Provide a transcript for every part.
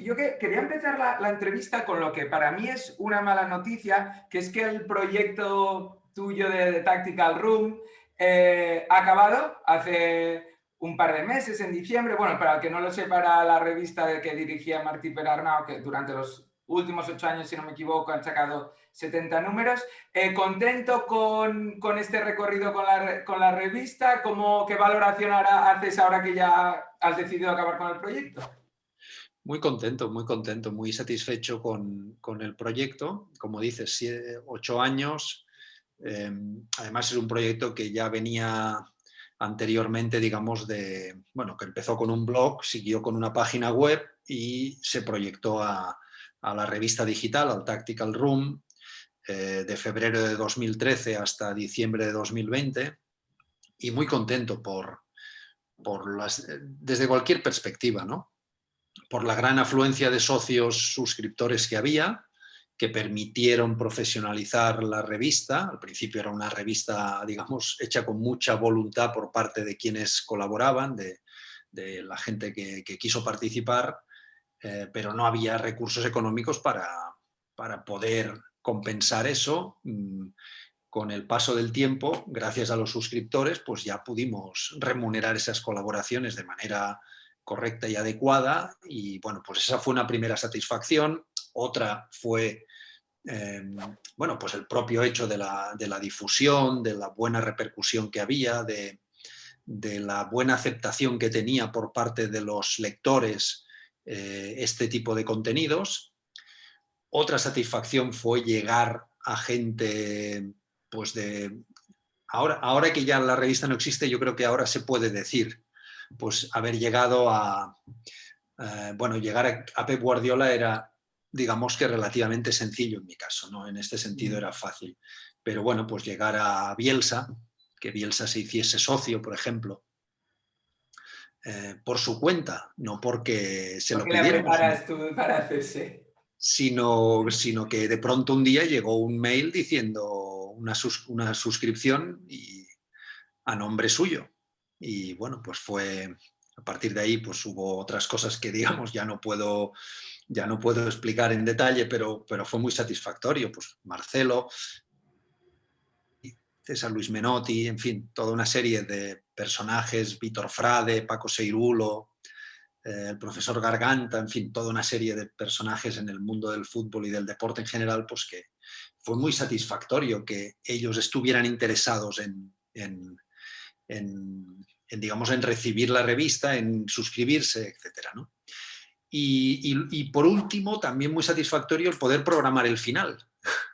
sí, quería empezar la entrevista con lo que para mí es una mala noticia, que es que el proyecto tuyo de Tactical Room ha acabado hace un par de meses, en diciembre. Bueno, para el que no lo sepa, era la revista de que dirigía Martí Perarnau, que durante los últimos 8 años, si no me equivoco, han sacado 70 números. ¿Contento con este recorrido con la revista? ¿Qué valoración haces ahora que ya has decidido acabar con el proyecto? Muy satisfecho con el proyecto. Como dices, 8 años. Además es un proyecto que ya venía anteriormente, digamos, bueno, que empezó con un blog, siguió con una página web y se proyectó a la revista digital, al Tactical Room, de febrero de 2013 hasta diciembre de 2020, y muy contento desde cualquier perspectiva, ¿no? Por la gran afluencia de socios suscriptores que había, que permitieron profesionalizar la revista. Al principio era una revista, digamos, hecha con mucha voluntad por parte de quienes colaboraban, de la gente que quiso participar, pero no había recursos económicos para poder compensar eso. Con el paso del tiempo, gracias a los suscriptores, pues ya pudimos remunerar esas colaboraciones de manera correcta y adecuada, y bueno, pues esa fue una primera satisfacción. Otra fue bueno, pues el propio hecho de la difusión, de la buena repercusión que había, de la buena aceptación que tenía por parte de los lectores este tipo de contenidos. Otra satisfacción fue llegar a gente, pues ahora que ya la revista no existe, yo creo que ahora se puede decir, pues haber llegado bueno, llegar a Pep Guardiola era, digamos, que relativamente sencillo en mi caso, ¿no? En este sentido era fácil. Pero bueno, pues llegar a Bielsa, que Bielsa se hiciese socio, por ejemplo, por su cuenta, no porque se ¿Por lo qué la pidiéramos, preparas tú para hacerse? sino que de pronto un día llegó un mail diciendo una suscripción a nombre suyo. Y bueno, pues fue, a partir de ahí pues hubo otras cosas que, digamos, ya no puedo explicar en detalle, pero fue muy satisfactorio. Pues Marcelo, César Luis Menotti, en fin, toda una serie de personajes, Víctor Frade, Paco Seirulo, el profesor Garganta, en fin, toda una serie de personajes en el mundo del fútbol y del deporte en general, pues que fue muy satisfactorio que ellos estuvieran interesados digamos, en recibir la revista, en suscribirse, etcétera, ¿no? Y por último, también muy satisfactorio el poder programar el final.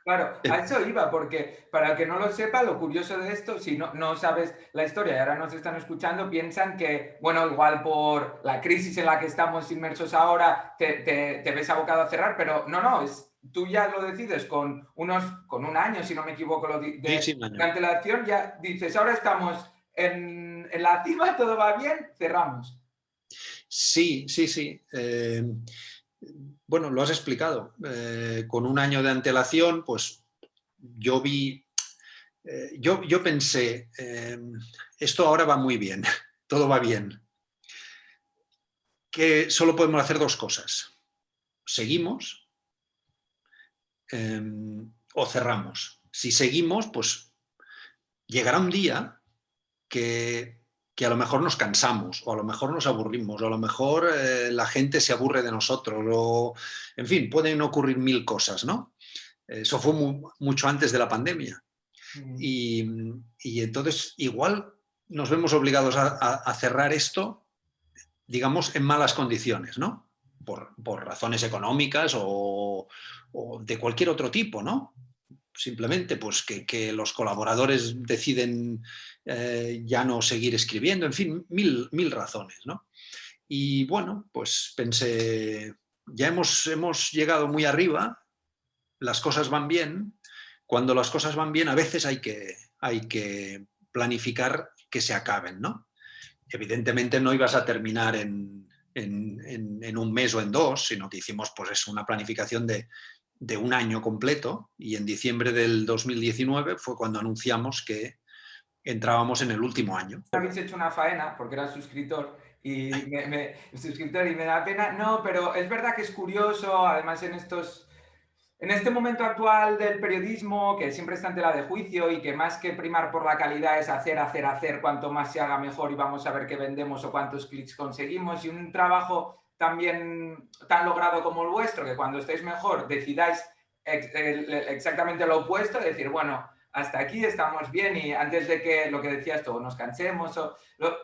Claro, a eso iba, porque para el que no lo sepa, lo curioso de esto, si no sabes la historia y ahora nos están escuchando, piensan que, bueno, igual por la crisis en la que estamos inmersos ahora, te ves abocado a cerrar, pero no, tú ya lo decides con un año, si no me equivoco, Sí, de sí, Manuel. antelación, ya dices, ahora estamos en la cima, todo va bien, cerramos. Sí. Bueno, lo has explicado. Con un año de antelación, pues yo vi, yo pensé, esto ahora va muy bien, todo va bien, que solo podemos hacer dos cosas. Seguimos o cerramos. Si seguimos, pues llegará un día que a lo mejor nos cansamos, o a lo mejor nos aburrimos, o a lo mejor la gente se aburre de nosotros, o en fin, pueden ocurrir mil cosas, ¿no? Eso fue mucho antes de la pandemia. Y entonces igual nos vemos obligados a cerrar esto, digamos, en malas condiciones, ¿no? Por razones económicas o de cualquier otro tipo, ¿no? Simplemente pues que los colaboradores deciden ya no seguir escribiendo, en fin, mil razones, ¿no? Y bueno, pues pensé, ya hemos llegado muy arriba, las cosas van bien. Cuando las cosas van bien, a veces hay que planificar que se acaben, ¿no? Evidentemente no ibas a terminar en un mes o en dos, sino que hicimos pues eso, una planificación de un año completo, y en diciembre del 2019 fue cuando anunciamos que entrábamos en el último año. Habéis hecho una faena, porque era suscriptor, y suscriptor y me da pena. No, pero es verdad que es curioso, además en este momento actual del periodismo, que siempre está en tela de juicio y que más que primar por la calidad es hacer, hacer, hacer, cuanto más se haga mejor y vamos a ver qué vendemos o cuántos clics conseguimos, y un trabajo también tan logrado como el vuestro, que cuando estéis mejor decidáis exactamente lo opuesto, decir, bueno, hasta aquí estamos bien y antes de que, lo que decías tú, nos cansemos.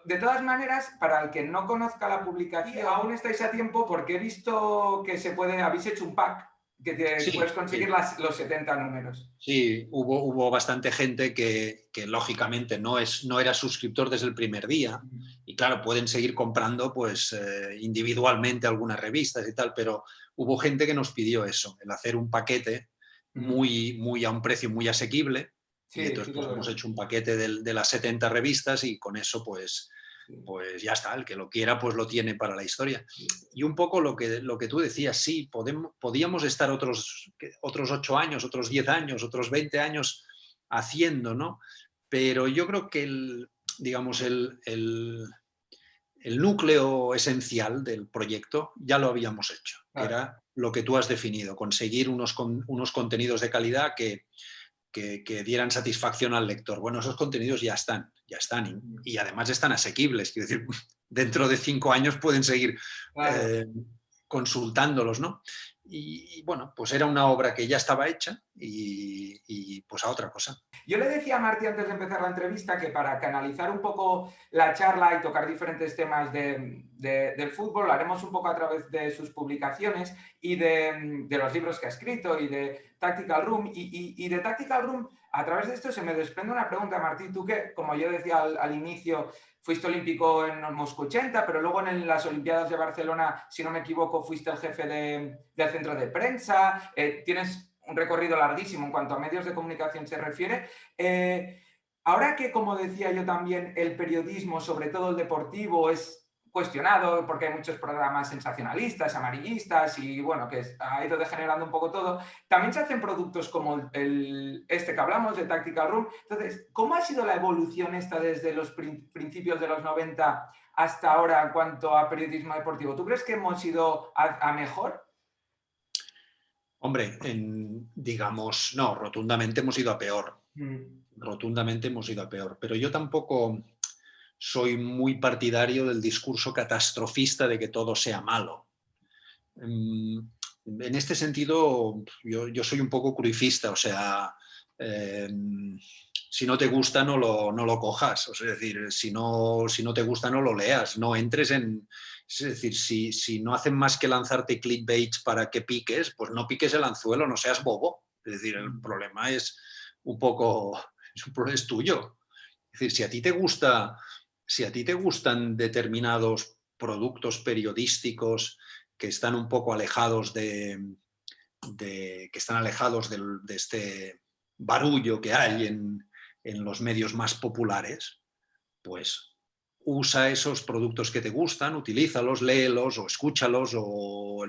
De todas maneras, para el que no conozca la publicación, aún estáis a tiempo porque he visto que habéis hecho un pack que Sí, puedes conseguir sí. los 70 números. Sí, hubo bastante gente que lógicamente no era suscriptor desde el primer día y claro, pueden seguir comprando pues individualmente algunas revistas y tal, pero hubo gente que nos pidió eso, el hacer un paquete muy a un precio muy asequible y Sí, entonces sí que pues lo hemos veo. hecho un paquete de las 70 revistas y con eso Sí, pues ya está, el que lo quiera pues lo tiene para la historia. sí. Y un poco lo que tú decías, sí, podíamos estar otros 8 años, otros 10 años, otros 20 años haciendo, ¿no? Pero yo creo que digamos, el núcleo esencial del proyecto ya lo habíamos hecho, que Claro. era lo que tú has definido, conseguir unos contenidos de calidad que dieran satisfacción al lector. Bueno, esos contenidos ya están y además están asequibles. Quiero decir, dentro de 5 años pueden seguir Claro. consultándolos, ¿no? Bueno, pues era una obra que ya estaba hecha pues a otra cosa. Yo le decía a Martí antes de empezar la entrevista que para canalizar un poco la charla y tocar diferentes temas del fútbol, lo haremos un poco a través de sus publicaciones y de los libros que ha escrito y de Tactical Room. Y de Tactical Room, a través de esto se me desprende una pregunta, Martí, tú que, como yo decía al inicio, fuiste olímpico en Moscú 80, pero luego en las Olimpiadas de Barcelona, si no me equivoco, fuiste el jefe del centro de prensa, tienes un recorrido larguísimo en cuanto a medios de comunicación se refiere. Ahora que, como decía yo también, el periodismo, sobre todo el deportivo, es cuestionado porque hay muchos programas sensacionalistas, amarillistas y bueno, que ha ido degenerando un poco todo, también se hacen productos como este que hablamos, de Tactical Room. Entonces, ¿cómo ha sido la evolución esta desde los principios de los 90 hasta ahora en cuanto a periodismo deportivo? ¿Tú crees que hemos ido a mejor? Hombre, digamos, no, rotundamente hemos ido a peor. Rotundamente hemos ido a peor. Pero yo tampoco soy muy partidario del discurso catastrofista de que todo sea malo. En este sentido, yo soy un poco cruifista, o sea, si no te gusta no lo cojas, o sea, es decir, si no te gusta no lo leas, no entres en... Es decir, si no hacen más que lanzarte clickbaits para que piques, pues no piques el anzuelo, no seas bobo. Es decir, el problema es un poco, es tuyo. Es decir, si a ti te gustan determinados productos periodísticos que están un poco alejados que están alejados de este barullo que hay en los medios más populares, pues usa esos productos que te gustan, utilízalos, léelos o escúchalos o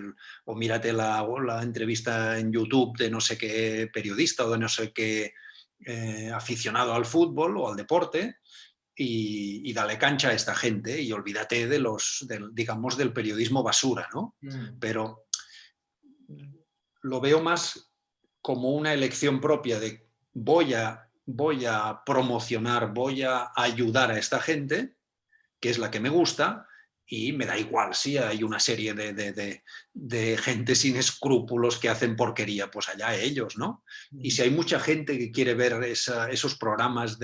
mírate la entrevista en YouTube de no sé qué periodista o de no sé qué aficionado al fútbol o al deporte y dale cancha a esta gente y olvídate digamos, del periodismo basura, ¿no? Pero lo veo más como una elección propia de voy a promocionar, voy a ayudar a esta gente, que es la que me gusta, y me da igual si hay una serie de gente sin escrúpulos que hacen porquería, pues allá ellos, ¿no? Y si hay mucha gente que quiere ver esos programas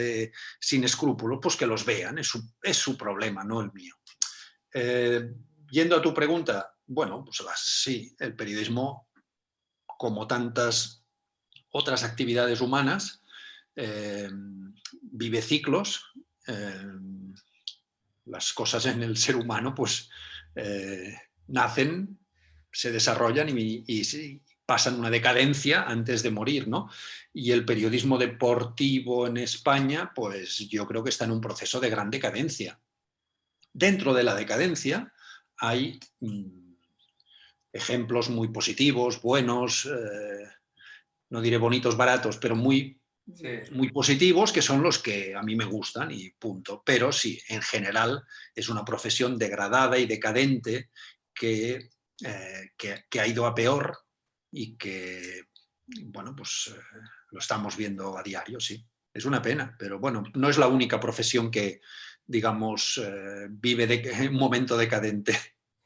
sin escrúpulos, pues que los vean, es su problema, no el mío. Yendo a tu pregunta, bueno, pues sí, el periodismo, como tantas otras actividades humanas, vive ciclos. Las cosas en el ser humano pues nacen, se desarrollan y pasan una decadencia antes de morir, ¿no? Y el periodismo deportivo en España, pues yo creo que está en un proceso de gran decadencia. Dentro de la decadencia hay ejemplos muy positivos, buenos, no diré bonitos, baratos, pero muy Sí. muy positivos, que son los que a mí me gustan y punto. Pero sí, en general es una profesión degradada y decadente que ha ido a peor y que, bueno, pues lo estamos viendo a diario, sí. Es una pena, pero bueno, no es la única profesión que, digamos, vive un momento decadente.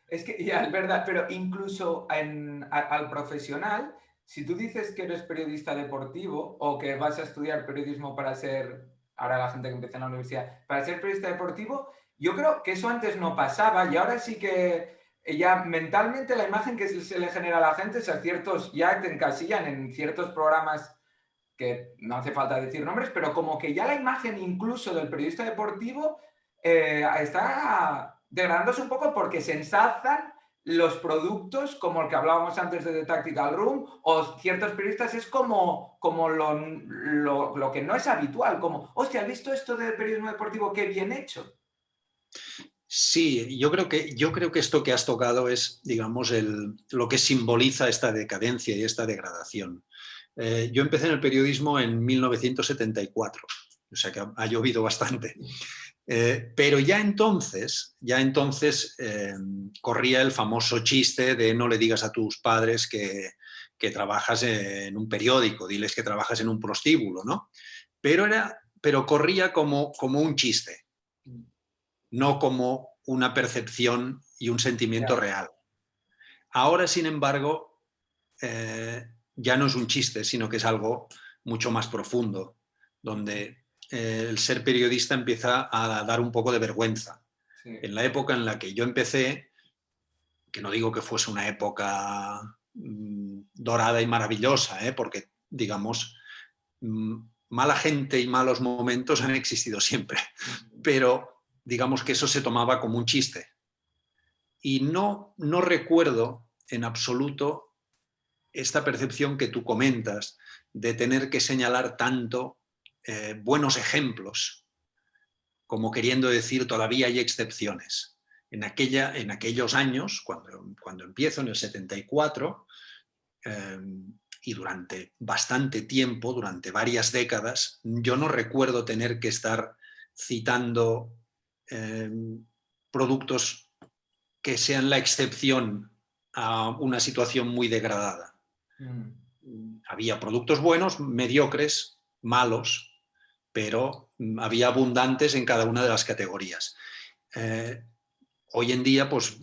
Es que ya es verdad, pero incluso al profesional, si tú dices que eres periodista deportivo o que vas a estudiar periodismo para ser, ahora la gente que empieza en la universidad, para ser periodista deportivo, yo creo que eso antes no pasaba y ahora sí que ya mentalmente la imagen que se le genera a la gente es a ciertos, ya te encasillan en ciertos programas que no hace falta decir nombres, pero como que ya la imagen incluso del periodista deportivo está degradándose un poco porque se ensalzan los productos como el que hablábamos antes de The Tactical Room o ciertos periodistas es como lo que no es habitual, como, hostia, ¿has visto esto de periodismo deportivo? ¡Qué bien hecho! Sí, yo creo que esto que has tocado es, digamos, lo que simboliza esta decadencia y esta degradación. Yo empecé en el periodismo en 1974, o sea que ha llovido bastante. Pero ya entonces corría el famoso chiste de no le digas a tus padres que trabajas en un periódico, diles que trabajas en un prostíbulo, ¿no? Pero corría como un chiste, no como una percepción y un sentimiento Ya. real. Ahora, sin embargo, ya no es un chiste, sino que es algo mucho más profundo, donde el ser periodista empieza a dar un poco de vergüenza. Sí. En la época en la que yo empecé, que no digo que fuese una época dorada y maravillosa, porque, digamos, mala gente y malos momentos han existido siempre, pero digamos que eso se tomaba como un chiste. Y no recuerdo en absoluto esta percepción que tú comentas de tener que señalar tanto buenos ejemplos, como queriendo decir todavía hay excepciones. En aquellos años, cuando empiezo, en el 74, y durante bastante tiempo, durante varias décadas, yo no recuerdo tener que estar citando productos que sean la excepción a una situación muy degradada. Mm. Había productos buenos, mediocres, malos, pero había abundantes en cada una de las categorías. Hoy en día, pues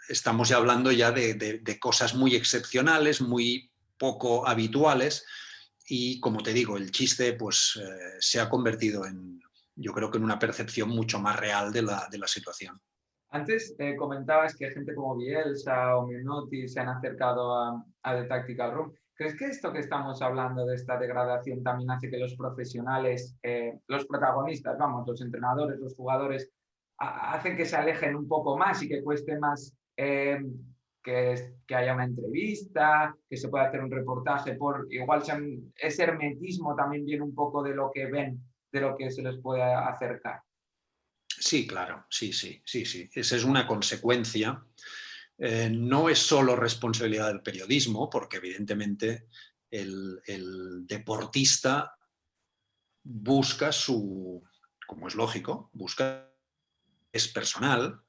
estamos ya hablando ya de cosas muy excepcionales, muy poco habituales, y como te digo, el chiste pues se ha convertido yo creo que en una percepción mucho más real de la situación. Antes comentabas que gente como Bielsa o Menotti se han acercado a The Tactical Room. ¿Crees que esto que estamos hablando de esta degradación también hace que los profesionales, los protagonistas, vamos, los entrenadores, los jugadores, hacen que se alejen un poco más y que cueste más que haya una entrevista, que se pueda hacer un reportaje? Igual ese hermetismo también viene un poco de lo que ven, de lo que se les puede acercar. Sí, claro, sí. Esa es una consecuencia. No es solo responsabilidad del periodismo, porque evidentemente el deportista busca como es lógico, es personal.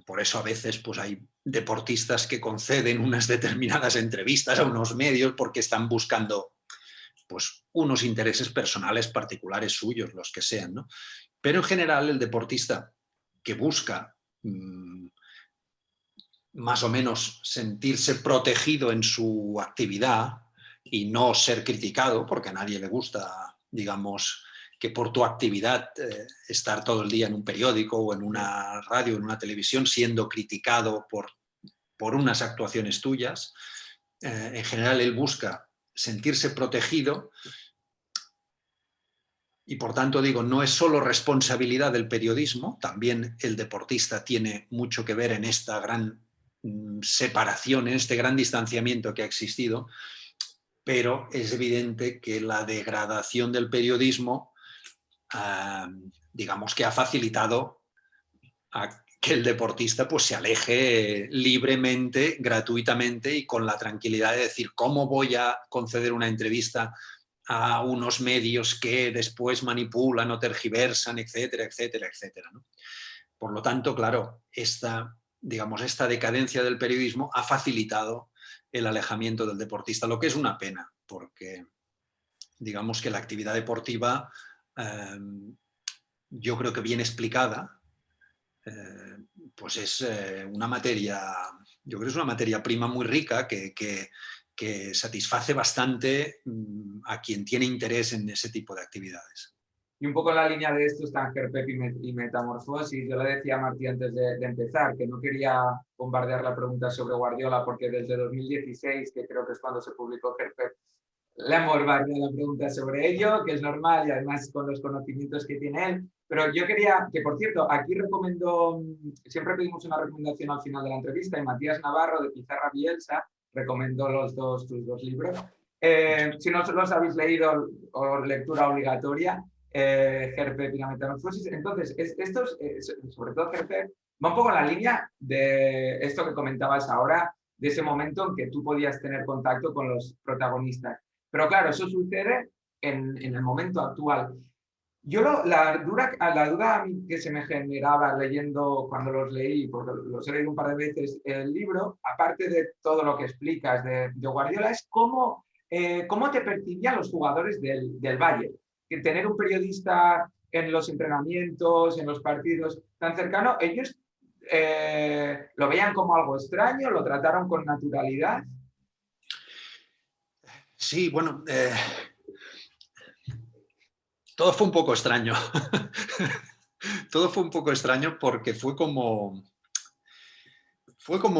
Por eso a veces pues, hay deportistas que conceden unas determinadas entrevistas a unos medios porque están buscando pues, unos intereses personales particulares suyos, los que sean, ¿no? Pero en general el deportista que busca más o menos sentirse protegido en su actividad y no ser criticado, porque a nadie le gusta, digamos, que por tu actividad estar todo el día en un periódico o en una radio o en una televisión siendo criticado por unas actuaciones tuyas. En general él busca sentirse protegido y por tanto digo, no es solo responsabilidad del periodismo, también el deportista tiene mucho que ver en esta gran separación, en este gran distanciamiento que ha existido, pero es evidente que la degradación del periodismo, digamos que ha facilitado a que el deportista pues, se aleje libremente, gratuitamente y con la tranquilidad de decir, ¿cómo voy a conceder una entrevista a unos medios que después manipulan o tergiversan, etcétera, etcétera, etcétera, ¿no? Por lo tanto, claro, digamos, esta decadencia del periodismo ha facilitado el alejamiento del deportista, lo que es una pena, porque digamos que la actividad deportiva, yo creo que bien explicada, pues es una materia, yo creo que es una materia prima muy rica que satisface bastante a quien tiene interés en ese tipo de actividades. Y un poco en la línea de esto están Herpep y Metamorfosis. Yo le decía a Martí antes de empezar que no quería bombardear la pregunta sobre Guardiola porque desde 2016, que creo que es cuando se publicó Herpep, le hemos bombardeado la pregunta sobre ello, que es normal y además con los conocimientos que tiene él. Pero yo quería, que por cierto, aquí recomiendo, siempre pedimos una recomendación al final de la entrevista y Matías Navarro de Pizarra Bielsa recomendó tus dos libros. Si no los habéis leído o lectura obligatoria, Herpep y la Metamorfosis. Entonces, estos, sobre todo Herpep, va un poco en la línea de esto que comentabas ahora, de ese momento en que tú podías tener contacto con los protagonistas. Pero claro, eso sucede en el momento actual. Yo la duda a mí que se me generaba leyendo cuando los leí, porque los he leído un par de veces el libro, aparte de todo lo que explicas de Guardiola, es cómo te percibían los jugadores del Bayern. Que tener un periodista en los entrenamientos, en los partidos tan cercano, ellos lo veían como algo extraño, lo trataron con naturalidad. Sí, bueno, todo fue un poco extraño. Todo fue un poco extraño porque fue como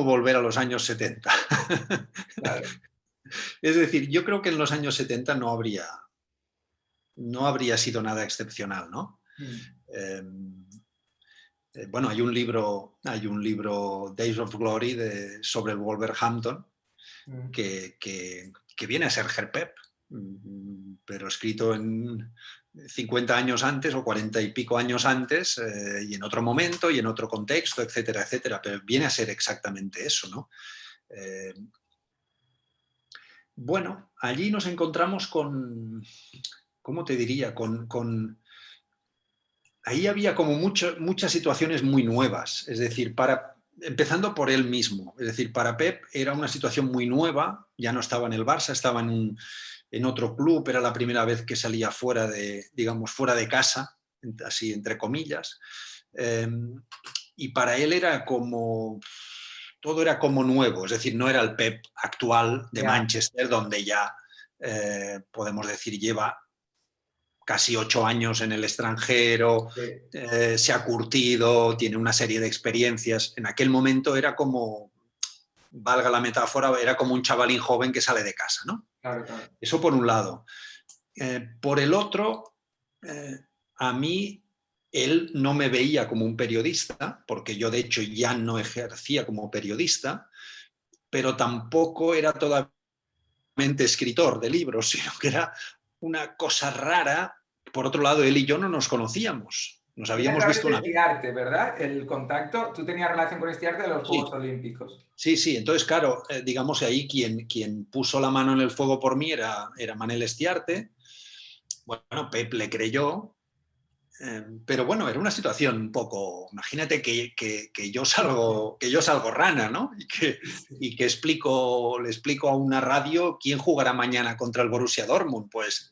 volver a los años 70. Claro. Es decir, yo creo que en los años 70 no habría sido nada excepcional, ¿no? Bueno, hay un libro Days of Glory sobre el Wolverhampton que viene a ser Herpep, pero escrito en 50 años antes o 40 y pico años antes, y en otro momento y en otro contexto, etcétera, etcétera, pero viene a ser exactamente eso, ¿no? Bueno, allí nos encontramos con, ¿cómo te diría? Ahí había como muchas situaciones muy nuevas, es decir, empezando por él mismo, es decir, para Pep era una situación muy nueva, ya no estaba en el Barça, estaba en otro club, era la primera vez que salía fuera de casa, así entre comillas, y para él todo era como nuevo, es decir, no era el Pep actual de Manchester, donde ya podemos decir lleva casi 8 años en el extranjero, se ha curtido, tiene una serie de experiencias. En aquel momento era como, valga la metáfora, era como un chavalín joven que sale de casa, ¿no? Claro, claro. Eso por un lado. Por el otro, a mí él no me veía como un periodista, porque yo de hecho ya no ejercía como periodista, pero tampoco era totalmente escritor de libros, sino que era una cosa rara. Por otro lado, él y yo no nos conocíamos. Nos habíamos visto una vez. Estiarte, ¿verdad? El contacto, tú tenías relación con Estiarte de los Juegos Olímpicos. Sí, sí. Entonces, claro, digamos ahí quien puso la mano en el fuego por mí era Manel Estiarte. Bueno, Pep le creyó, pero bueno, era una situación un poco... Imagínate que yo salgo rana, ¿no? Y que le explico a una radio quién jugará mañana contra el Borussia Dortmund. Pues...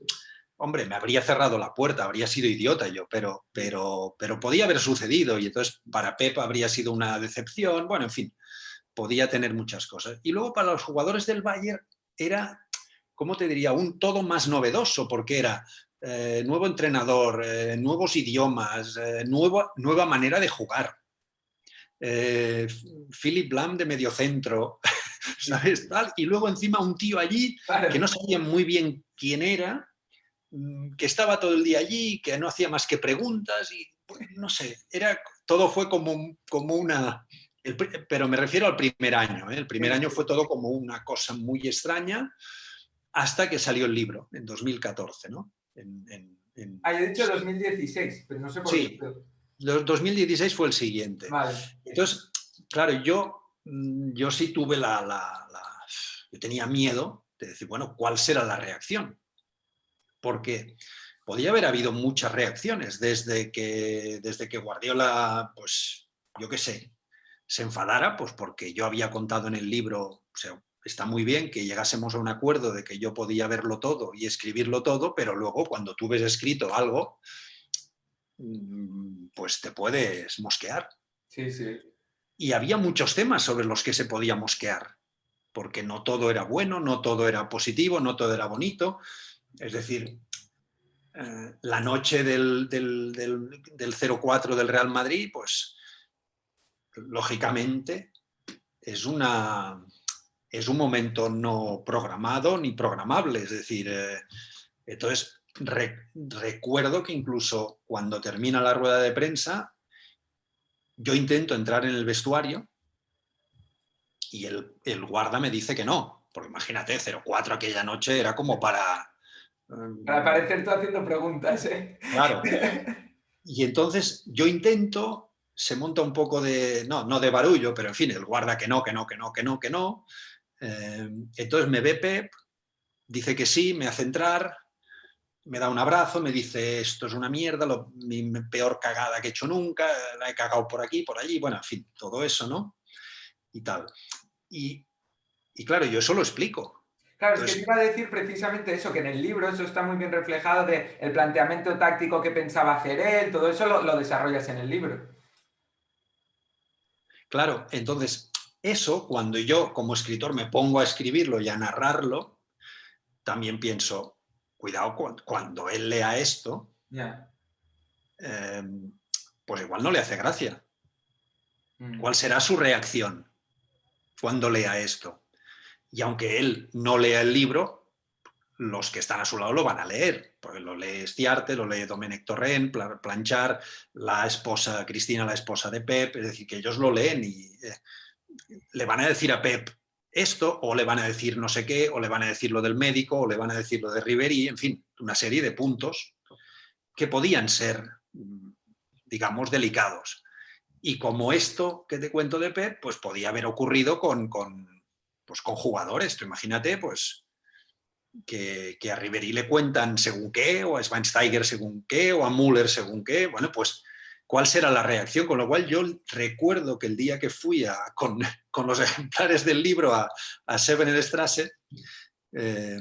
Hombre, me habría cerrado la puerta, habría sido idiota yo, pero podía haber sucedido y entonces para Pep habría sido una decepción, bueno, en fin, podía tener muchas cosas. Y luego para los jugadores del Bayern era, ¿cómo te diría?, un todo más novedoso, porque era nuevo entrenador, nuevos idiomas, nueva manera de jugar. Philipp Lahm de mediocentro, ¿sabes? Tal. Y luego encima un tío allí que no sabía muy bien quién era, que estaba todo el día allí, que no hacía más que preguntas y pues, no sé, todo fue como una... Pero me refiero al primer año, ¿eh? El primer año fue todo como una cosa muy extraña hasta que salió el libro, en 2014, ¿no? He dicho 2016, pero no sé por qué. Sí, 2016 fue el siguiente. Vale. Entonces, claro, yo sí tuve yo tenía miedo de decir, bueno, ¿cuál será la reacción? porque podía haber habido muchas reacciones desde que Guardiola, pues yo qué sé, se enfadara, pues porque yo había contado en el libro, o sea, está muy bien que llegásemos a un acuerdo de que yo podía verlo todo y escribirlo todo, pero luego cuando tú ves escrito algo, pues te puedes mosquear. Sí, sí. Y había muchos temas sobre los que se podía mosquear, porque no todo era bueno, no todo era positivo, no todo era bonito. Es decir, la noche del 0-4 del Real Madrid, pues lógicamente es es un momento no programado ni programable. Es decir, entonces recuerdo que incluso cuando termina la rueda de prensa, yo intento entrar en el vestuario y el guarda me dice que no, porque imagínate, 0-4 aquella noche era como para... Para parecer tú haciendo preguntas, ¿eh? Claro. Y entonces yo intento, se monta un poco de, no de barullo, pero en fin, el guarda que no, que no, que no, que no, que no. Entonces me ve Pep, dice que sí, me hace entrar, me da un abrazo, me dice esto es una mierda, mi peor cagada que he hecho nunca, la he cagado por aquí, por allí, bueno, en fin, todo eso, ¿no? Y tal. Y, y claro, yo eso lo explico. Claro, es que te Entonces, iba a decir precisamente eso, que en el libro eso está muy bien reflejado de el planteamiento táctico que pensaba hacer él, todo eso lo desarrollas en el libro. claro, entonces eso cuando yo como escritor me pongo a escribirlo y a narrarlo, también pienso, cuidado cuando él lea esto, Ya. eh, pues igual no le hace gracia. Mm. ¿Cuál será su reacción cuando lea esto? Y aunque él no lea el libro, los que están a su lado lo van a leer, porque lo lee Stiarte, lo lee Domènec Torrent, Planchar, la esposa, Cristina, la esposa de Pep, es decir, que ellos lo leen y le van a decir a Pep esto, o le van a decir no sé qué, o le van a decir lo del médico, o le van a decir lo de Ribery, en fin, una serie de puntos que podían ser, digamos, delicados. Y como esto que te cuento de Pep, pues podía haber ocurrido pues con jugadores. Tú imagínate, pues, que a Ribery le cuentan según qué, o a Schweinsteiger según qué, o a Müller según qué. Bueno, pues, ¿cuál será la reacción? Con lo cual yo recuerdo que el día que fui con los ejemplares del libro a Sevenelstrasse, eh,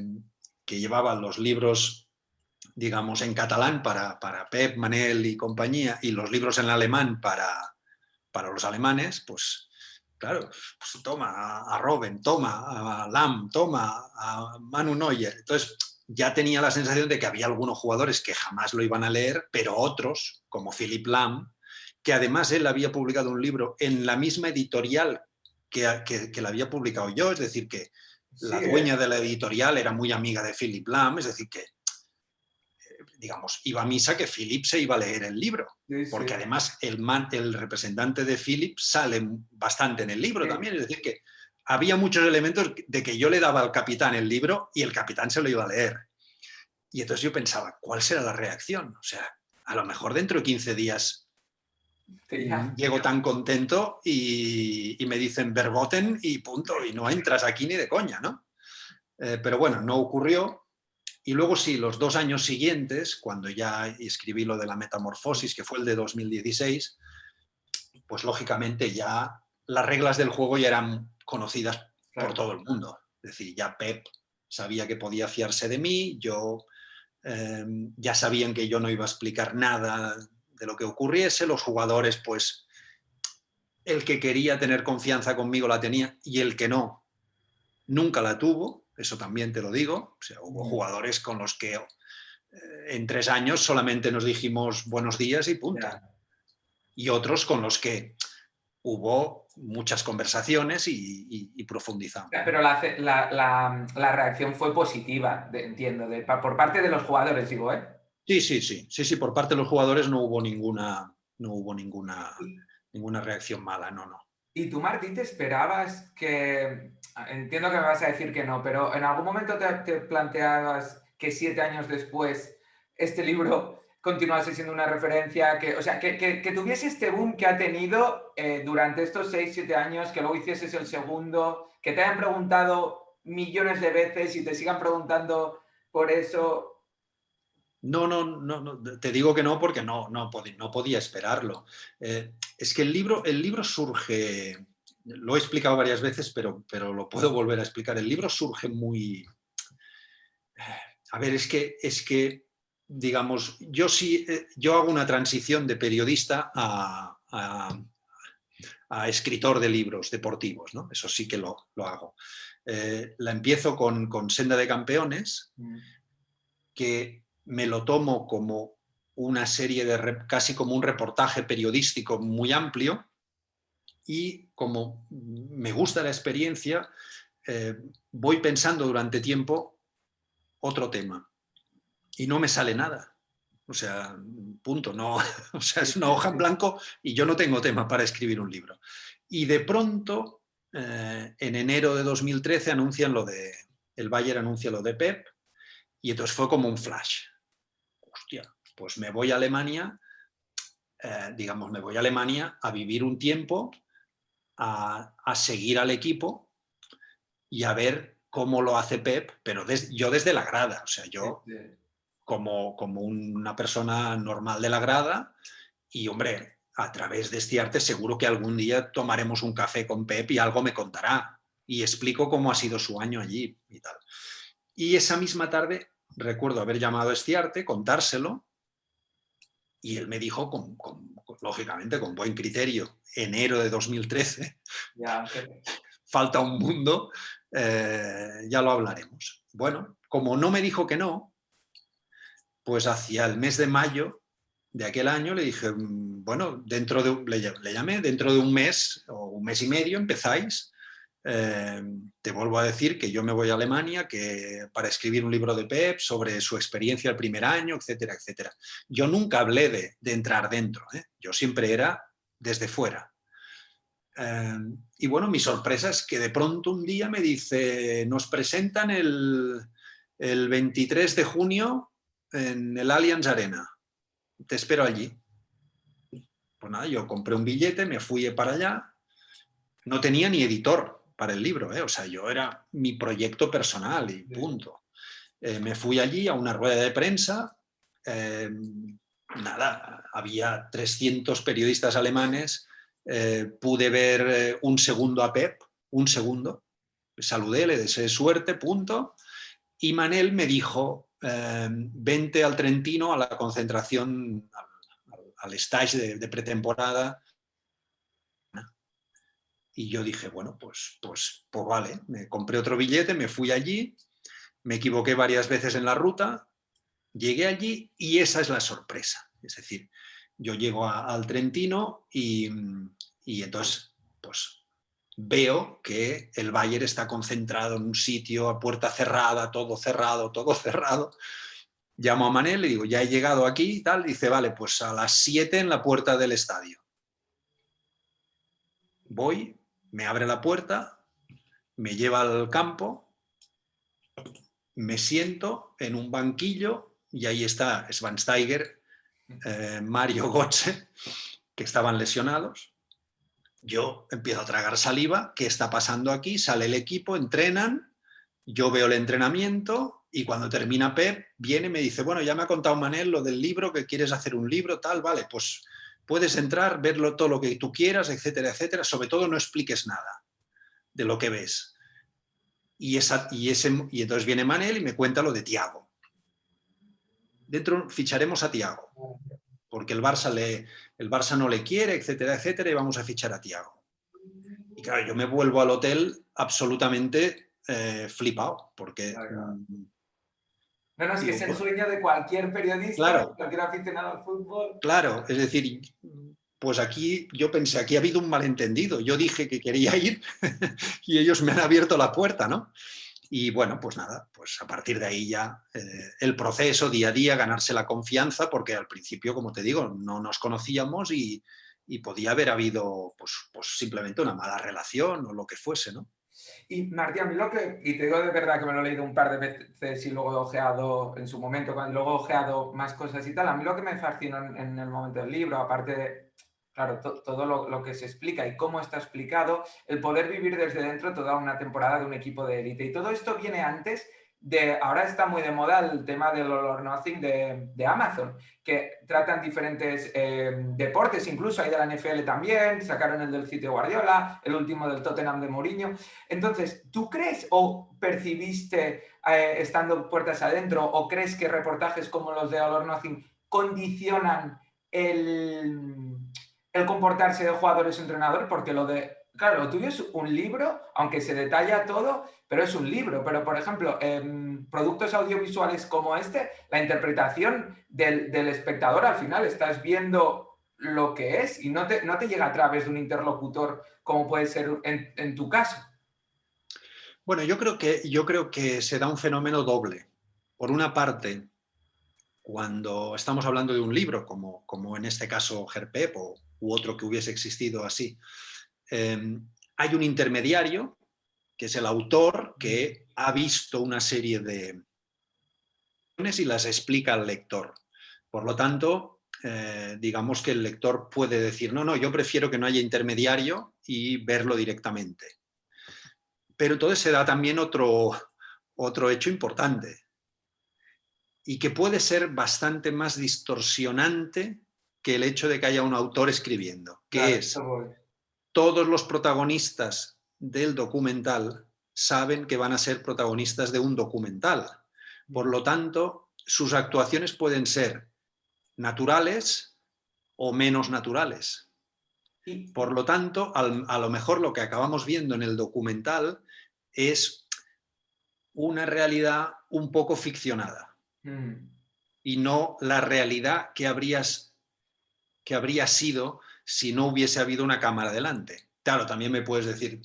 que llevaban los libros, digamos, en catalán para Pep, Manel y compañía, y los libros en alemán para los alemanes, pues claro, pues toma a Robben, toma a Lahm, toma a Manu Neuer. Entonces ya tenía la sensación de que había algunos jugadores que jamás lo iban a leer, pero otros, como Philipp Lahm, que además él había publicado un libro en la misma editorial que la había publicado yo, es decir, que Sí, la dueña de la editorial era muy amiga de Philipp Lahm, es decir, que digamos, iba a misa que Philip se iba a leer el libro, sí, porque sí. además el representante de Philip sale bastante en el libro Sí. también, es decir, que había muchos elementos de que yo le daba al capitán el libro y el capitán se lo iba a leer. Y entonces yo pensaba, ¿cuál será la reacción? O sea, a lo mejor dentro de 15 días Sí, ya. llego tan contento y me dicen verboten y punto, y no entras aquí ni de coña, ¿no? Pero bueno, no ocurrió. Y luego sí, los 2 años siguientes, cuando ya escribí lo de la metamorfosis, que fue el de 2016, pues lógicamente ya las reglas del juego ya eran conocidas por Claro. todo el mundo. Es decir, ya Pep sabía que podía fiarse de mí, ya sabían que yo no iba a explicar nada de lo que ocurriese, los jugadores, pues el que quería tener confianza conmigo la tenía y el que no, nunca la tuvo, eso también te lo digo. O sea, hubo jugadores con los que en 3 años solamente nos dijimos buenos días y punto. Ya. Y otros con los que hubo muchas conversaciones y profundizamos, Pero ¿no? la reacción fue positiva, entiendo, por parte de los jugadores, digo, ¿eh? Sí, sí, sí, sí, sí, por parte de los jugadores no hubo Y, ninguna reacción mala, no, no. y tú, Martín, ¿te esperabas que... Entiendo que me vas a decir que no, pero ¿en algún momento te planteabas que 7 años después este libro continuase siendo una referencia, o sea, que tuviese este boom que ha tenido durante estos 6, 7 años, que luego hicieses el segundo, que te hayan preguntado millones de veces y te sigan preguntando por eso? No, te digo que no porque no podía esperarlo. Es que el libro surge, lo he explicado varias veces, pero lo puedo volver a explicar. El libro surge muy... A ver, es que digamos, yo hago una transición de periodista a escritor de libros deportivos, ¿no? Eso sí que lo hago. La empiezo con Senda de Campeones, que me lo tomo como una serie casi como un reportaje periodístico muy amplio, y como me gusta la experiencia, voy pensando durante tiempo otro tema y no me sale nada. O sea, punto, no, o sea, es una hoja en blanco y yo no tengo tema para escribir un libro. Y de pronto, en enero de 2013 el Bayern anuncia lo de Pep, y entonces fue como un flash. Hostia, pues me voy a Alemania, me voy a Alemania a vivir un tiempo, a seguir al equipo y a ver cómo lo hace Pep, pero yo desde la grada, o sea, yo como una persona normal de la grada, y hombre, a través de este arte seguro que algún día tomaremos un café con Pep y algo me contará y explico cómo ha sido su año allí y tal. Y esa misma tarde recuerdo haber llamado a Estiarte, contárselo, y él me dijo, lógicamente, con buen criterio, enero de 2013, falta un mundo, ya lo hablaremos. Bueno, como no me dijo que no, pues hacia el mes de mayo de aquel año le dije, bueno, le llamé, dentro de un mes o un mes y medio empezáis. Te vuelvo a decir que yo me voy a Alemania para escribir un libro de Pep sobre su experiencia el primer año, etcétera, etcétera. Yo nunca hablé de entrar dentro, yo siempre era desde fuera. Y bueno, mi sorpresa es que de pronto un día me dice, nos presentan el 23 de junio en el Allianz Arena, te espero allí. Pues nada, yo compré un billete, me fui para allá, no tenía ni editor para el libro, o sea, yo era mi proyecto personal y punto. Me fui allí a una rueda de prensa, nada, había 300 periodistas alemanes, pude ver un segundo a Pep, un segundo, saludé, le deseé suerte, punto, y Manel me dijo, vente al Trentino a la concentración, al stage de pretemporada. Y yo dije, bueno, pues vale, me compré otro billete, me fui allí, me equivoqué varias veces en la ruta, llegué allí y esa es la sorpresa. Es decir, yo llego al Trentino y entonces pues veo que el Bayern está concentrado en un sitio a puerta cerrada, todo cerrado, todo cerrado. Llamo a Manel, le digo, ya he llegado aquí y tal. Dice, vale, pues a las 7 en la puerta del estadio. Voy, me abre la puerta, me lleva al campo, me siento en un banquillo y ahí está Schweinsteiger, Mario Götze, que estaban lesionados. Yo empiezo a tragar saliva, ¿qué está pasando aquí? Sale el equipo, entrenan, yo veo el entrenamiento y cuando termina Pep, viene y me dice, bueno, ya me ha contado Manel lo del libro, que quieres hacer un libro, tal, vale, pues puedes entrar, verlo todo lo que tú quieras, etcétera, etcétera. Sobre todo no expliques nada de lo que ves. Y entonces viene Manel y me cuenta lo de Thiago. Dentro ficharemos a Thiago, porque el Barça no le quiere, etcétera, etcétera, y vamos a fichar a Thiago. Y claro, yo me vuelvo al hotel absolutamente flipado, porque... No, es que es el sueño de cualquier periodista, claro, cualquier aficionado al fútbol. Claro, es decir, pues aquí yo pensé, aquí ha habido un malentendido. Yo dije que quería ir y ellos me han abierto la puerta, ¿no? Y bueno, pues nada, pues a partir de ahí ya el proceso día a día, ganarse la confianza, porque al principio, como te digo, no nos conocíamos y podía haber habido pues simplemente una mala relación o lo que fuese, ¿no? Y Martí, a mí y te digo de verdad que me lo he leído un par de veces y luego he ojeado en su momento, luego he ojeado más cosas y tal, a mí lo que me fascinó en el momento del libro, aparte de, claro, todo lo que se explica y cómo está explicado, el poder vivir desde dentro toda una temporada de un equipo de élite. Y todo esto viene antes ahora está muy de moda el tema del All or Nothing de Amazon, que tratan diferentes deportes, incluso hay de la NFL también, sacaron el del City Guardiola, el último del Tottenham de Mourinho. Entonces, ¿tú crees o percibiste, estando puertas adentro, o crees que reportajes como los de All or Nothing condicionan el comportarse de jugadores o entrenadores? Porque claro, lo tuyo es un libro, aunque se detalla todo, pero es un libro. Pero, por ejemplo, en productos audiovisuales como este, la interpretación del espectador, al final estás viendo lo que es y no te llega a través de un interlocutor como puede ser en tu caso. Bueno, yo creo que se da un fenómeno doble. Por una parte, cuando estamos hablando de un libro, como en este caso GERPEP u otro que hubiese existido así, hay un intermediario, que es el autor, que ha visto una serie de y las explica al lector. Por lo tanto, digamos que el lector puede decir, no, yo prefiero que no haya intermediario y verlo directamente. Pero entonces se da también otro hecho importante y que puede ser bastante más distorsionante que el hecho de que haya un autor escribiendo, que Claro, es todos los protagonistas del documental saben que van a ser protagonistas de un documental. Por lo tanto, sus actuaciones pueden ser naturales o menos naturales. Por lo tanto, a lo mejor lo que acabamos viendo en el documental es una realidad un poco ficcionada y no la realidad que habría sido si no hubiese habido una cámara delante. Claro, también me puedes decir,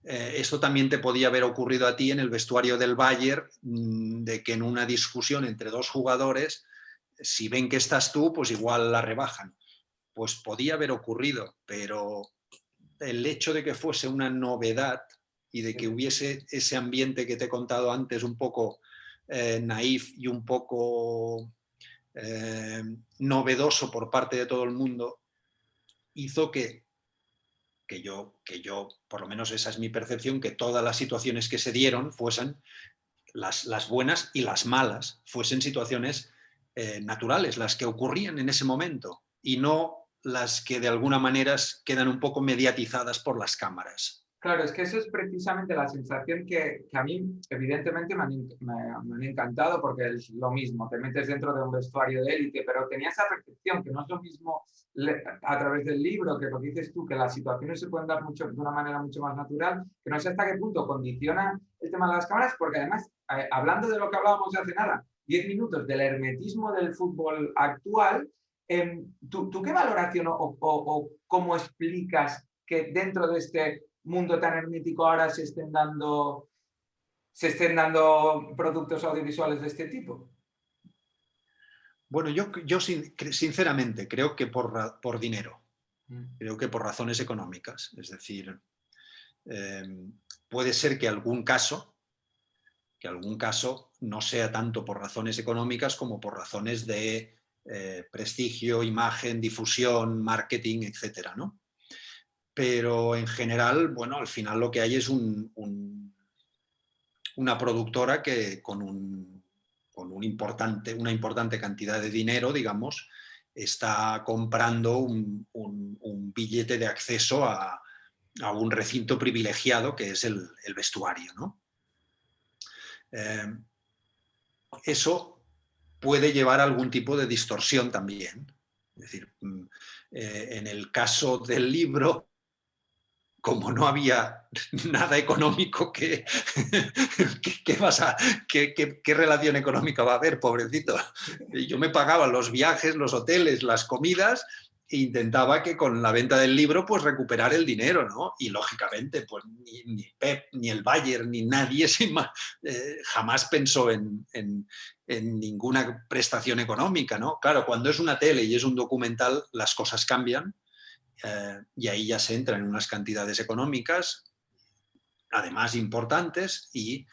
esto también te podía haber ocurrido a ti en el vestuario del Bayern, de que en una discusión entre dos jugadores, si ven que estás tú, pues igual la rebajan. Pues podía haber ocurrido, pero el hecho de que fuese una novedad y de que hubiese ese ambiente que te he contado antes, un poco naif y un poco novedoso por parte de todo el mundo, hizo que yo, por lo menos esa es mi percepción, que todas las situaciones que se dieron fuesen las buenas y las malas, fuesen situaciones naturales, las que ocurrían en ese momento y no las que de alguna manera quedan un poco mediatizadas por las cámaras. Claro, es que eso es precisamente la sensación que a mí, evidentemente, me han encantado, porque es lo mismo, te metes dentro de un vestuario de élite, pero tenía esa percepción que no es lo mismo a través del libro, que lo que dices tú, que las situaciones se pueden dar de una manera mucho más natural, que no sé hasta qué punto condiciona el tema de las cámaras, porque además, hablando de lo que hablábamos hace nada, 10 minutos del hermetismo del fútbol actual, ¿tú qué valoración o cómo explicas que dentro de este mundo tan hermético ahora se estén dando productos audiovisuales de este tipo? Bueno, yo sinceramente creo que por dinero, creo que por razones económicas. Es decir, puede ser que algún caso no sea tanto por razones económicas como por razones de prestigio, imagen, difusión, marketing, etcétera, ¿no? Pero en general, bueno, al final lo que hay es una productora que con una importante cantidad de dinero, digamos, está comprando un billete de acceso a un recinto privilegiado que es el vestuario, ¿no? Eso puede llevar a algún tipo de distorsión también. Es decir, en el caso del libro, como no había nada económico, ¿qué relación económica va a haber, pobrecito? Yo me pagaba los viajes, los hoteles, las comidas e intentaba que con la venta del libro pues recuperar el dinero, ¿no? Y lógicamente pues ni Pep, ni el Bayern, ni nadie jamás pensó en ninguna prestación económica, ¿no? Claro, cuando es una tele y es un documental, las cosas cambian. Y ahí ya se entra en unas cantidades económicas, además importantes, y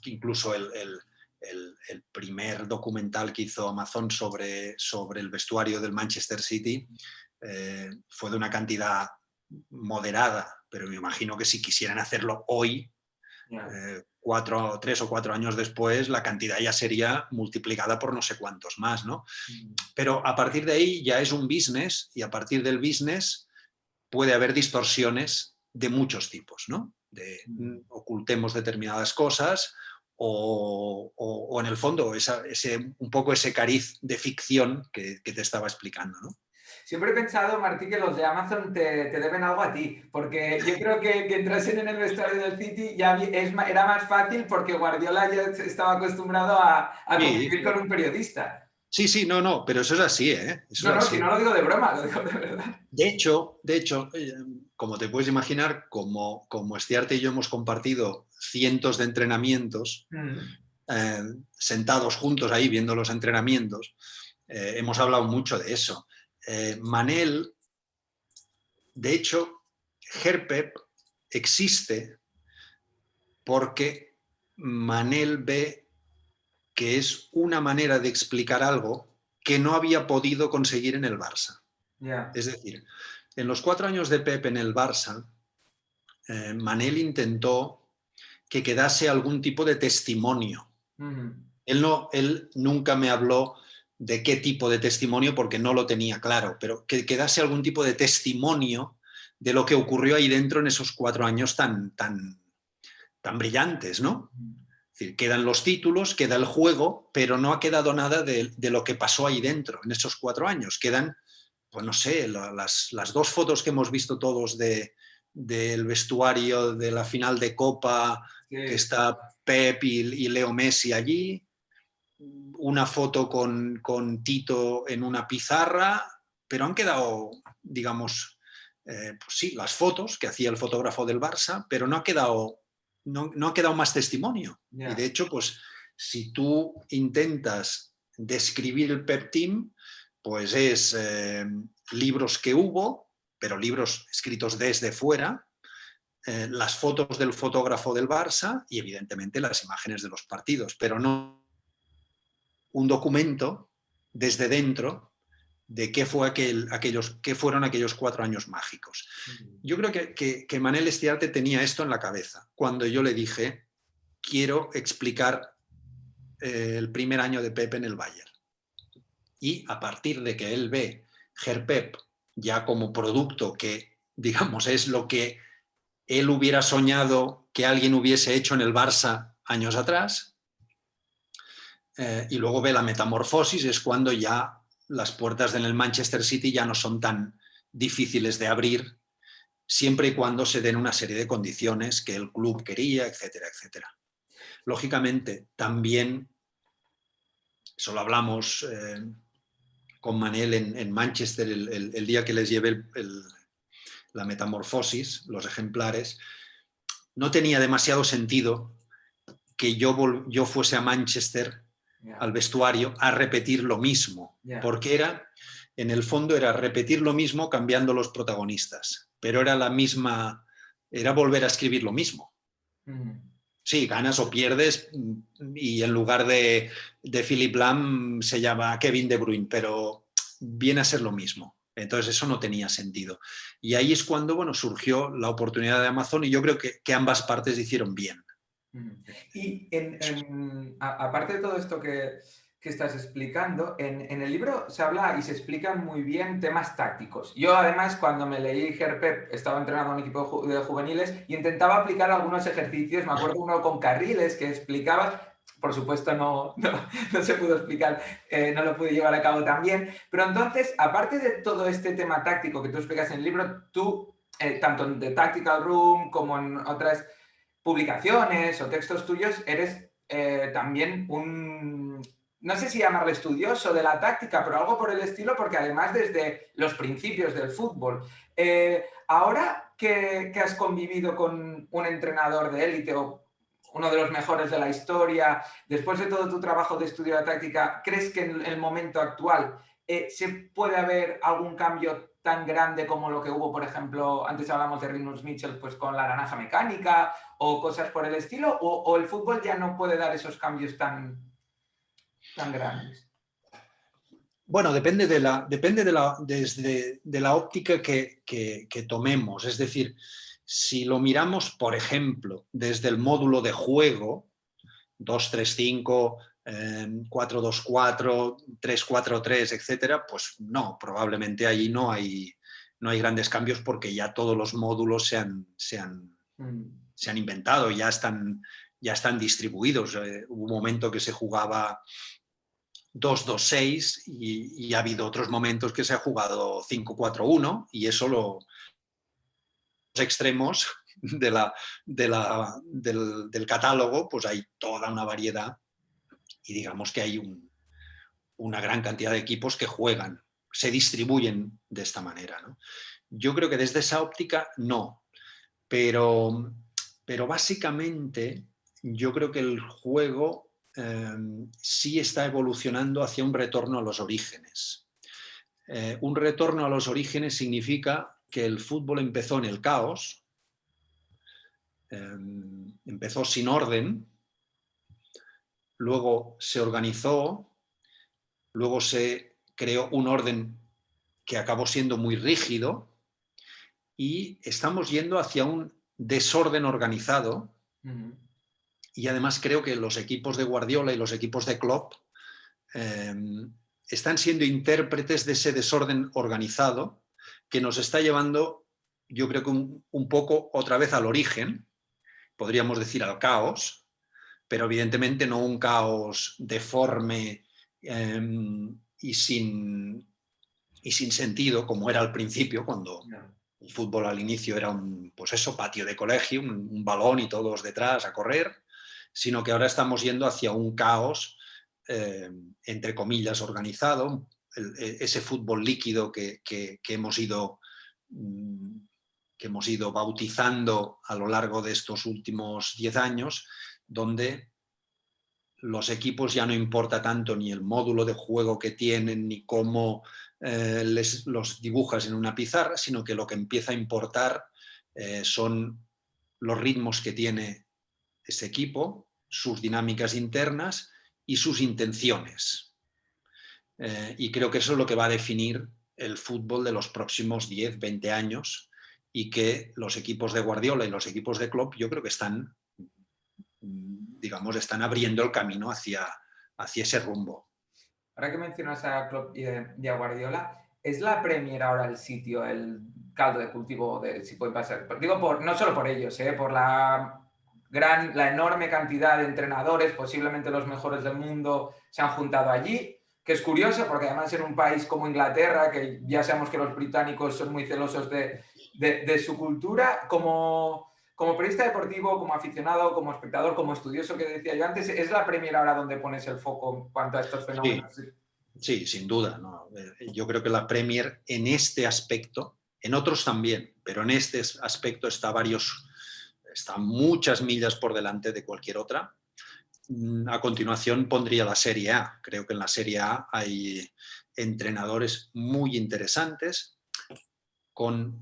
incluso el primer documental que hizo Amazon sobre el vestuario del Manchester City fue de una cantidad moderada, pero me imagino que si quisieran hacerlo hoy, 3 o 4 años después la cantidad ya sería multiplicada por no sé cuántos más, ¿no? Pero a partir de ahí ya es un business y a partir del business puede haber distorsiones de muchos tipos, ¿no? Ocultemos determinadas cosas o en el fondo un poco ese cariz de ficción que te estaba explicando, ¿no? Siempre he pensado, Martí, que los de Amazon te deben algo a ti, porque yo creo que entrasen en el vestuario del City ya era más fácil porque Guardiola ya estaba acostumbrado a Sí, convivir con un periodista. sí, no, pero eso es así, ¿eh? Eso No, es si así. no lo digo de broma, lo digo de verdad. De hecho, como te puedes imaginar, como Estiarte y yo hemos compartido cientos de entrenamientos, sentados juntos ahí viendo los entrenamientos, hemos hablado mucho de eso. Manel, de hecho, Herpep existe porque Manel ve que es una manera de explicar algo que no había podido conseguir en el Barça. Yeah. Es decir, en los 4 años de Pep en el Barça, Manel intentó que quedase algún tipo de testimonio. Él nunca me habló de qué tipo de testimonio porque no lo tenía claro, pero que quedase algún tipo de testimonio de lo que ocurrió ahí dentro en esos 4 años tan brillantes, ¿no? Es decir, quedan los títulos, queda el juego, pero no ha quedado nada de lo que pasó ahí dentro en esos 4 años. Quedan, pues no sé, las 2 fotos que hemos visto todos del vestuario de la final de Copa, sí, que está Pep y Leo Messi allí, una foto con Tito en una pizarra, pero han quedado, digamos, pues sí, las fotos que hacía el fotógrafo del Barça, pero no ha quedado más testimonio. Yeah. Y de hecho, pues si tú intentas describir el Pep Team, pues es libros que hubo, pero libros escritos desde fuera, las fotos del fotógrafo del Barça y evidentemente las imágenes de los partidos, pero no un documento desde dentro de qué fueron aquellos 4 años mágicos. Yo creo que Manel Estiarte tenía esto en la cabeza cuando yo le dije quiero explicar el primer año de Pep en el Bayern. Y a partir de que él ve Herpep ya como producto que, digamos, es lo que él hubiera soñado que alguien hubiese hecho en el Barça años atrás, y luego ve la metamorfosis, es cuando ya las puertas del Manchester City ya no son tan difíciles de abrir, siempre y cuando se den una serie de condiciones que el club quería, etcétera, etcétera. Lógicamente, también, eso lo hablamos con Manel en Manchester el día que les llevé la metamorfosis, los ejemplares, no tenía demasiado sentido que yo fuese a Manchester al vestuario a repetir lo mismo, porque en el fondo era repetir lo mismo cambiando los protagonistas, pero era volver a escribir lo mismo. Sí, ganas o pierdes y en lugar de Philip Lahm se llama Kevin De Bruyne, pero viene a ser lo mismo. Entonces eso no tenía sentido. Y ahí es cuando, bueno, surgió la oportunidad de Amazon y yo creo que ambas partes hicieron bien. Y aparte de todo esto que estás explicando, en el libro se habla y se explican muy bien temas tácticos. Yo además cuando me leí Herpep estaba entrenando a un equipo de juveniles y intentaba aplicar algunos ejercicios, me acuerdo uno con carriles que explicabas, por supuesto no se pudo explicar, no lo pude llevar a cabo tan bien, pero entonces aparte de todo este tema táctico que tú explicas en el libro, tú, tanto en The Tactical Room como en otras publicaciones o textos tuyos, eres también no sé si llamarle estudioso de la táctica, pero algo por el estilo, porque además desde los principios del fútbol. Ahora que has convivido con un entrenador de élite o uno de los mejores de la historia, después de todo tu trabajo de estudio de la táctica, ¿crees que en el momento actual se puede haber algún cambio tan grande como lo que hubo, por ejemplo, antes hablamos de Rinus Michels, pues con la naranja mecánica o cosas por el estilo, o el fútbol ya no puede dar esos cambios tan grandes? Bueno, depende de la óptica que tomemos. Es decir, Si lo miramos, por ejemplo, desde el módulo de juego, 2-3-5, 4-2-4, 3-4-3, etcétera, pues no, probablemente ahí no hay grandes cambios porque ya todos los módulos se han inventado, ya están distribuidos. Hubo un momento que se jugaba 2-2-6 y ha habido otros momentos que se ha jugado 5-4-1 y eso los extremos del catálogo, pues hay toda una variedad y digamos que hay una gran cantidad de equipos que juegan, se distribuyen de esta manera, ¿no? Yo creo que desde esa óptica no, pero básicamente yo creo que el juego sí está evolucionando hacia un retorno a los orígenes. Un retorno a los orígenes significa que el fútbol empezó en el caos, empezó sin orden, luego se organizó, luego se creó un orden que acabó siendo muy rígido y estamos yendo hacia un desorden organizado. Y además creo que los equipos de Guardiola y los equipos de Klopp están siendo intérpretes de ese desorden organizado que nos está llevando, yo creo que un poco otra vez al origen, podríamos decir al caos, pero evidentemente no un caos deforme y sin sentido como era al principio, cuando el fútbol al inicio era pues eso, patio de colegio, un balón y todos detrás a correr, sino que ahora estamos yendo hacia un caos, entre comillas, organizado, ese fútbol líquido que hemos ido bautizando a lo largo de estos últimos 10 años, donde los equipos ya no importa tanto ni el módulo de juego que tienen, ni cómo los dibujas en una pizarra, sino que lo que empieza a importar son los ritmos que tiene ese equipo, sus dinámicas internas y sus intenciones. Y creo que eso es lo que va a definir el fútbol de los próximos 10, 20 años y que los equipos de Guardiola y los equipos de Klopp yo creo que están abriendo el camino hacia ese rumbo. Ahora que mencionas a Klopp y a Guardiola, ¿es la Premier ahora el sitio, el caldo de cultivo de si puede pasar? Digo, no solo por ellos, por la enorme cantidad de entrenadores, posiblemente los mejores del mundo, se han juntado allí, que es curioso porque además en un país como Inglaterra, que ya sabemos que los británicos son muy celosos de su cultura, como periodista deportivo, como aficionado, como espectador, como estudioso que decía yo antes, ¿es la Premier ahora donde pones el foco en cuanto a estos fenómenos? Sí, sin duda, ¿no? Yo creo que la Premier en este aspecto, en otros también, pero en este aspecto está muchas millas por delante de cualquier otra. A continuación pondría la Serie A. Creo que en la Serie A hay entrenadores muy interesantes,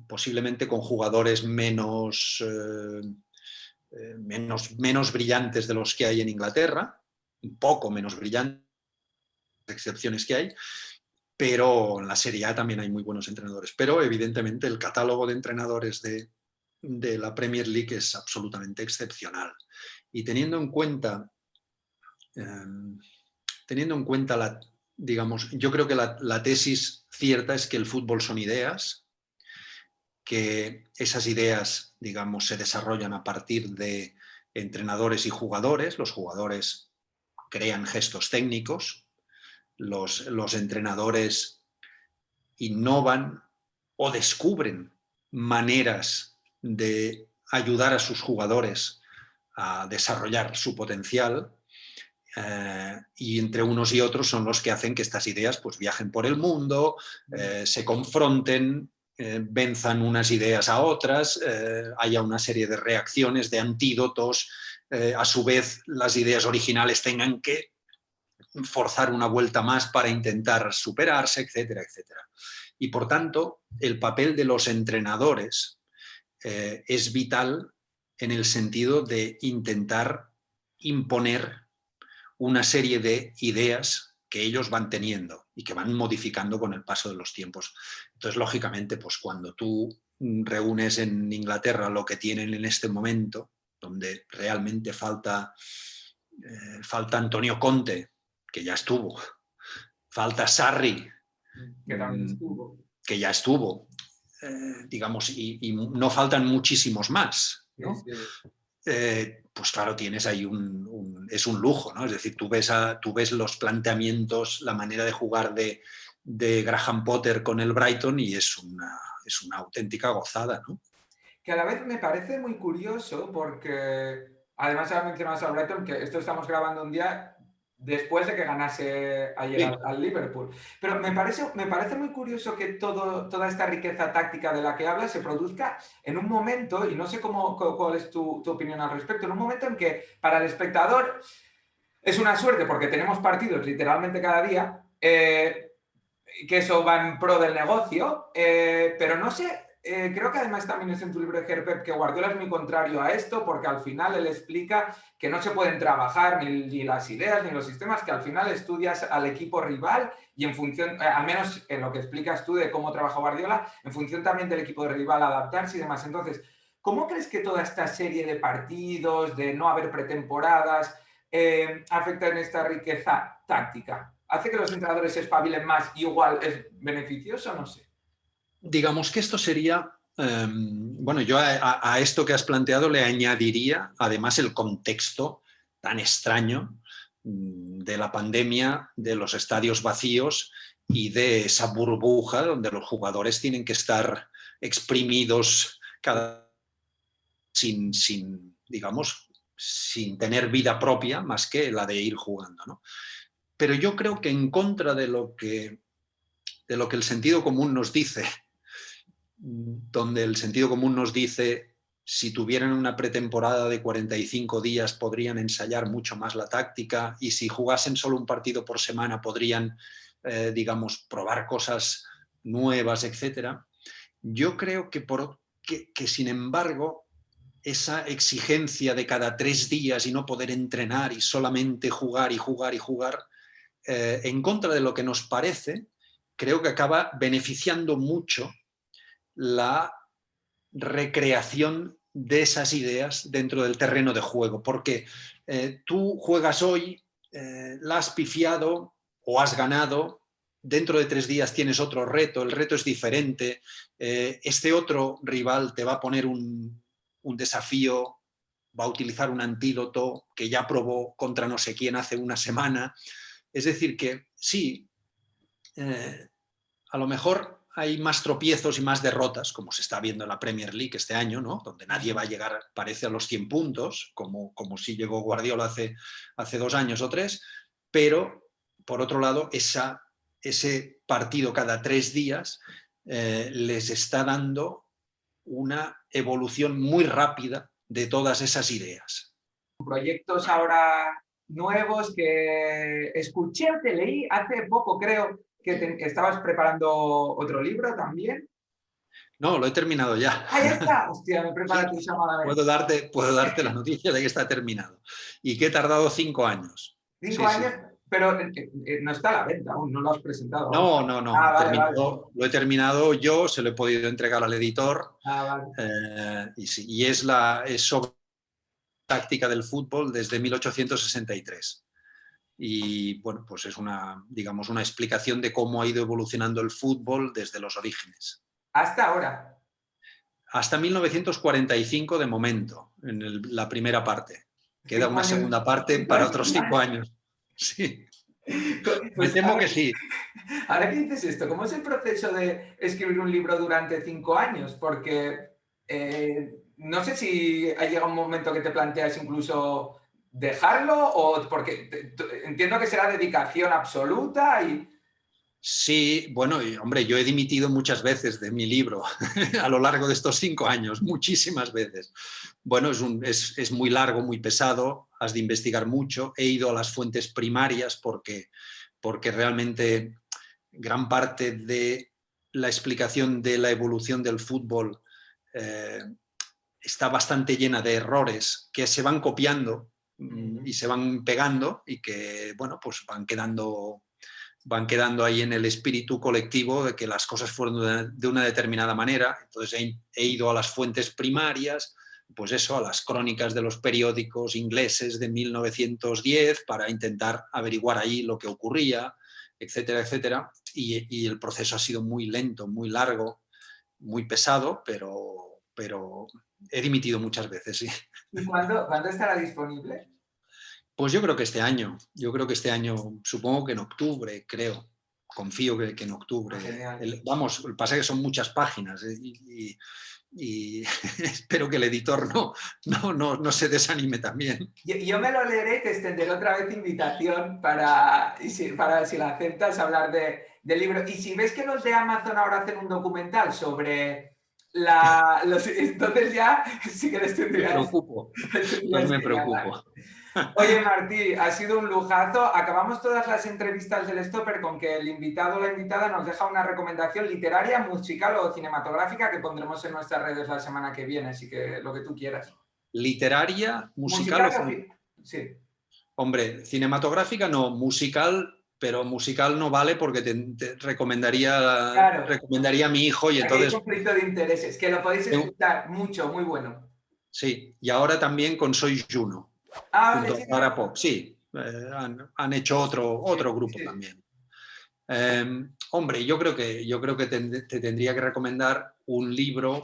posiblemente con jugadores menos brillantes de los que hay en Inglaterra, un poco menos brillantes, excepciones que hay, pero en la Serie A también hay muy buenos entrenadores. Pero evidentemente el catálogo de entrenadores de la Premier League es absolutamente excepcional. Y teniendo en cuenta yo creo que la tesis cierta es que el fútbol son ideas, que esas ideas, se desarrollan a partir de entrenadores y jugadores. Los jugadores crean gestos técnicos, los entrenadores innovan o descubren maneras de ayudar a sus jugadores a desarrollar su potencial, y entre unos y otros son los que hacen que estas ideas pues viajen por el mundo, se confronten, venzan unas ideas a otras, haya una serie de reacciones, de antídotos, a su vez las ideas originales tengan que forzar una vuelta más para intentar superarse, etcétera, etcétera. Y por tanto, el papel de los entrenadores es vital en el sentido de intentar imponer una serie de ideas que ellos van teniendo y que van modificando con el paso de los tiempos. Entonces, lógicamente, pues cuando tú reúnes en Inglaterra lo que tienen en este momento, donde realmente falta Antonio Conte, que ya estuvo, falta Sarri, que también estuvo. que ya estuvo, digamos, y no faltan muchísimos más, ¿no? Sí, sí. Pues claro, tienes ahí es un lujo, ¿no? Es decir, tú ves los planteamientos, la manera de jugar de Graham Potter con el Brighton y es una auténtica gozada, ¿no? Que a la vez me parece muy curioso porque, además ahora mencionabas al Brighton, que esto estamos grabando un día después de que ganase ayer Sí. al Liverpool. Pero me parece muy curioso que toda esta riqueza táctica de la que hablas se produzca en un momento, y no sé cuál es tu opinión al respecto, en un momento en que para el espectador es una suerte porque tenemos partidos literalmente cada día, que eso va en pro del negocio, pero no sé, creo que además también es en tu libro de Gerpep que Guardiola es muy contrario a esto porque al final él explica que no se pueden trabajar ni las ideas ni los sistemas, que al final estudias al equipo rival y en función, al menos en lo que explicas tú de cómo trabaja Guardiola, en función también del equipo de rival adaptarse y demás. Entonces, ¿cómo crees que toda esta serie de partidos, de no haber pretemporadas, afecta en esta riqueza táctica? ¿Hace que los entrenadores se espabilen más y igual es beneficioso? No sé. Digamos que esto sería, bueno, yo a esto que has planteado le añadiría además el contexto tan extraño de la pandemia, de los estadios vacíos y de esa burbuja donde los jugadores tienen que estar exprimidos digamos, sin tener vida propia más que la de ir jugando, ¿no? Pero yo creo que en contra de lo que el sentido común nos dice, donde el sentido común nos dice si tuvieran una pretemporada de 45 días podrían ensayar mucho más la táctica y si jugasen solo un partido por semana podrían, digamos, probar cosas nuevas, etc. Yo creo que sin embargo, esa exigencia de cada 3 días y no poder entrenar y solamente jugar y jugar y jugar, en contra de lo que nos parece, creo que acaba beneficiando mucho la recreación de esas ideas dentro del terreno de juego, porque tú juegas hoy, la has pifiado o has ganado, dentro de 3 días tienes otro reto, el reto es diferente, este otro rival te va a poner un desafío, va a utilizar un antídoto que ya probó contra no sé quién hace una semana. Es decir que sí, a lo mejor hay más tropiezos y más derrotas, como se está viendo en la Premier League este año, ¿no? Donde nadie va a llegar, parece, a los 100 puntos, como sí llegó Guardiola hace 2 años o 3, pero, por otro lado, ese partido cada 3 días les está dando una evolución muy rápida de todas esas ideas. Proyectos ahora nuevos que escuché o te leí hace poco, creo, que estabas preparando otro libro también. No, lo he terminado ya. ¡Ah, ya está! Hostia, me Sí, prepara tu llamada. puedo darte la noticia de que está terminado. Y que he tardado 5 años. 5 Sí, sí. años, pero no está a la venta aún, no lo has presentado aún. No. Ah, vale, vale. Lo he terminado yo, se lo he podido entregar al editor. Ah, vale. Y es sobre táctica del fútbol desde 1863. Y bueno, pues es digamos, una explicación de cómo ha ido evolucionando el fútbol desde los orígenes. Hasta ahora. Hasta 1945 de momento, en la primera parte. Queda 5 una años. segunda parte para otros 5 años. Sí, me Pues temo que sí. ahora que dices esto, ¿cómo es el proceso de escribir un libro durante 5 años? Porque no sé si ha llegado un momento que te planteas incluso dejarlo o porque entiendo que será dedicación absoluta y... Sí, bueno, hombre, yo he dimitido muchas veces de mi libro a lo largo de estos 5 años, muchísimas veces. Bueno, es muy largo, muy pesado, has de investigar mucho. He ido a las fuentes primarias porque realmente gran parte de la explicación de la evolución del fútbol está bastante llena de errores que se van copiando y se van pegando y que, bueno, pues van quedando van quedando ahí en el espíritu colectivo de que las cosas fueron de una determinada manera. Entonces he ido a las fuentes primarias, pues eso, a las crónicas de los periódicos ingleses de 1910 para intentar averiguar ahí lo que ocurría, etcétera, etcétera. Y el proceso ha sido muy lento, muy largo, muy pesado, pero he dimitido muchas veces, sí. ¿Y cuándo estará disponible? Pues yo creo que este año, supongo que en octubre, creo. Confío que en octubre. Genial. Vamos, el pasa es que son muchas páginas y espero que el editor no se desanime también. Yo me lo leeré y te extenderé otra vez invitación para si la aceptas, hablar del libro. Y si ves que los de Amazon ahora hacen un documental sobre entonces ya sí que les tendrías, Me preocupo. Oye, Martí, ha sido un lujazo. Acabamos todas las entrevistas del Stopper con que el invitado o la invitada nos deja una recomendación literaria, musical o cinematográfica que pondremos en nuestras redes la semana que viene, así que lo que tú quieras. ¿Literaria, musical sí. Hombre, cinematográfica no, musical, pero musical no vale porque te recomendaría a mi hijo y entonces... Hay conflicto de intereses, que lo podéis escuchar mucho, muy bueno. Sí, y ahora también con Soy Juno. Vale, sí, para Pop, sí. Han hecho otro grupo sí. también. Hombre, yo creo que te tendría que recomendar un libro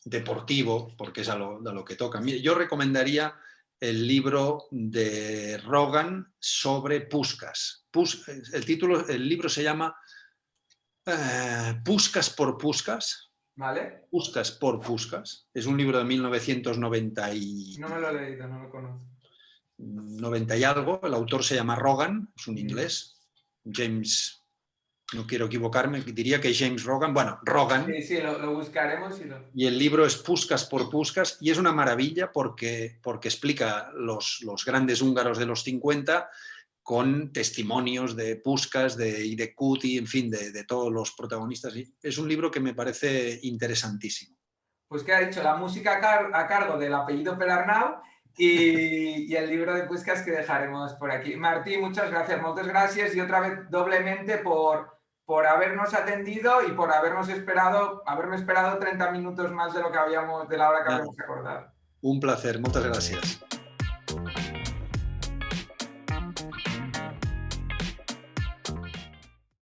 deportivo, porque es a lo que toca. Yo recomendaría el libro de Rogan sobre Puskás. El libro se llama Puskás por Puskás. ¿Vale? Puskás por Puskás. Es un libro de 1990 No me lo he leído, no lo conozco. 90 y algo. El autor se llama Rogan, es un inglés. James, no quiero equivocarme, diría que James Rogan. Bueno, Rogan. Sí, lo buscaremos. Y el libro es Puskás por Puskás y es una maravilla porque explica los grandes húngaros de los 50 con testimonios de Puskás y de Kuti, en fin, de todos los protagonistas. Es un libro que me parece interesantísimo. Pues que ha dicho, la música a cargo del apellido Pelarnau y el libro de Puskás que dejaremos por aquí. Martí, muchas gracias y otra vez doblemente por habernos atendido y por haberme esperado 30 minutos más de la hora que habíamos acordado. Un placer, muchas gracias.